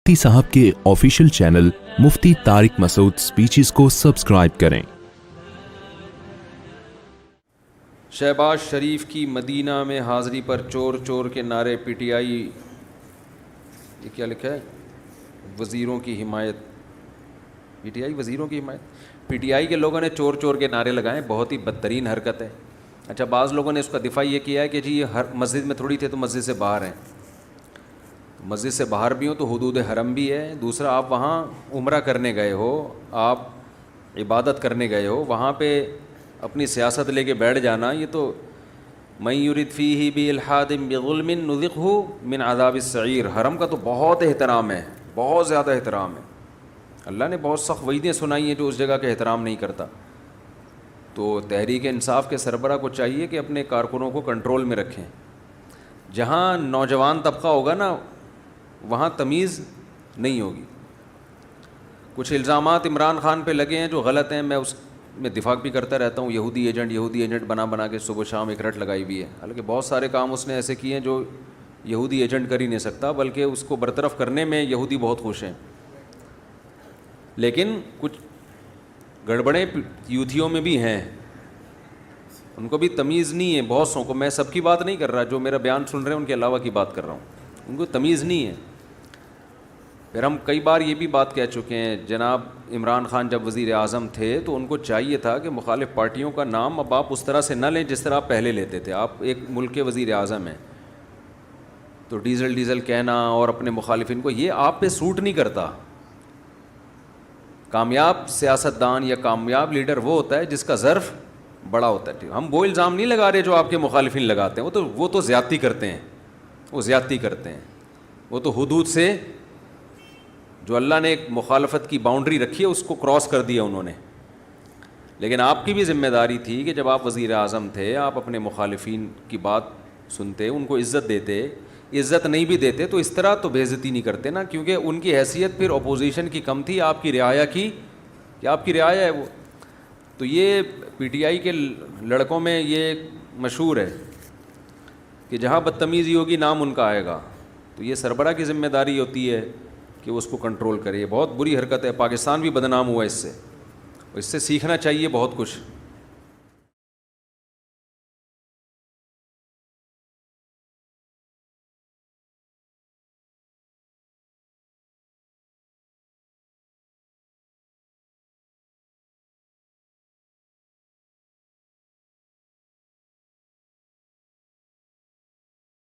مفتی صاحب کے official channel مفتی طارق مسعود speeches کو سبسکرائب کریں۔ شہباز شریف کی مدینہ میں حاضری پر چور چور کے نعرے، پی ٹی آئی، یہ کیا لکھا ہے؟ وزیروں کی حمایت، پی ٹی آئی وزیروں کی حمایت، پی ٹی آئی کے لوگوں نے چور چور کے نعرے لگائے، بہت ہی بدترین حرکت ہے۔ اچھا، بعض لوگوں نے اس کا دفاع یہ کیا ہے کہ جی یہ ہر مسجد میں تھوڑی تھے تو مسجد سے باہر ہیں، مسجد سے باہر بھی ہوں تو حدود حرم بھی ہے۔ دوسرا، آپ وہاں عمرہ کرنے گئے ہو، آپ عبادت کرنے گئے ہو، وہاں پہ اپنی سیاست لے کے بیٹھ جانا، یہ تو من یرد فیہ بالحاد بظلم نذقہ من عذاب السعیر۔ حرم کا تو بہت احترام ہے، بہت زیادہ احترام ہے، اللہ نے بہت سخت وعیدیں سنائی ہیں جو اس جگہ کا احترام نہیں کرتا۔ تو تحریک انصاف کے سربراہ کو چاہیے کہ اپنے کارکنوں کو کنٹرول میں رکھیں۔ جہاں نوجوان طبقہ ہوگا نا وہاں تمیز نہیں ہوگی۔ کچھ الزامات عمران خان پہ لگے ہیں جو غلط ہیں، میں اس میں دفاع بھی کرتا رہتا ہوں۔ یہودی ایجنٹ بنا کے صبح شام ایک رٹ لگائی ہوئی ہے، حالانکہ بہت سارے کام اس نے ایسے کیے ہیں جو یہودی ایجنٹ کر ہی نہیں سکتا، بلکہ اس کو برطرف کرنے میں یہودی بہت خوش ہیں۔ لیکن کچھ گڑبڑیں یوتھیوں میں بھی ہیں، ان کو بھی تمیز نہیں ہے بہت سو کو۔ میں سب کی بات نہیں کر رہا، جو میرا بیان سن رہے ہیں ان کے علاوہ کی بات کر رہا ہوں، ان کو تمیز نہیں ہے۔ پھر ہم کئی بار یہ بھی بات کہہ چکے ہیں، جناب عمران خان جب وزیر اعظم تھے تو ان کو چاہیے تھا کہ مخالف پارٹیوں کا نام اب آپ اس طرح سے نہ لیں جس طرح آپ پہلے لیتے تھے۔ آپ ایک ملک کے وزیر اعظم ہیں تو ڈیزل کہنا اور اپنے مخالفین کو، یہ آپ پہ سوٹ نہیں کرتا۔ کامیاب سیاستدان یا کامیاب لیڈر وہ ہوتا ہے جس کا ظرف بڑا ہوتا ہے۔ ہم وہ الزام نہیں لگا رہے جو آپ کے مخالفین لگاتے ہیں، وہ تو زیادتی کرتے ہیں، وہ تو حدود سے، جو اللہ نے ایک مخالفت کی باؤنڈری رکھی ہے اس کو کراس کر دیا انہوں نے۔ لیکن آپ کی بھی ذمہ داری تھی کہ جب آپ وزیر اعظم تھے آپ اپنے مخالفین کی بات سنتے، ان کو عزت دیتے، عزت نہیں بھی دیتے تو اس طرح تو بے عزتی نہیں کرتے نا، کیونکہ ان کی حیثیت پھر اپوزیشن کی کم تھی، آپ کی رعایا کی، کہ آپ کی رعایا ہے وہ۔ تو یہ پی ٹی آئی کے لڑکوں میں یہ مشہور ہے کہ جہاں بدتمیزی ہوگی نام ان کا آئے گا، تو یہ سربراہ کی ذمہ داری ہوتی ہے کہ اس کو کنٹرول کرے۔ یہ بہت بری حرکت ہے، پاکستان بھی بدنام ہوا اس سے سیکھنا چاہیے بہت کچھ۔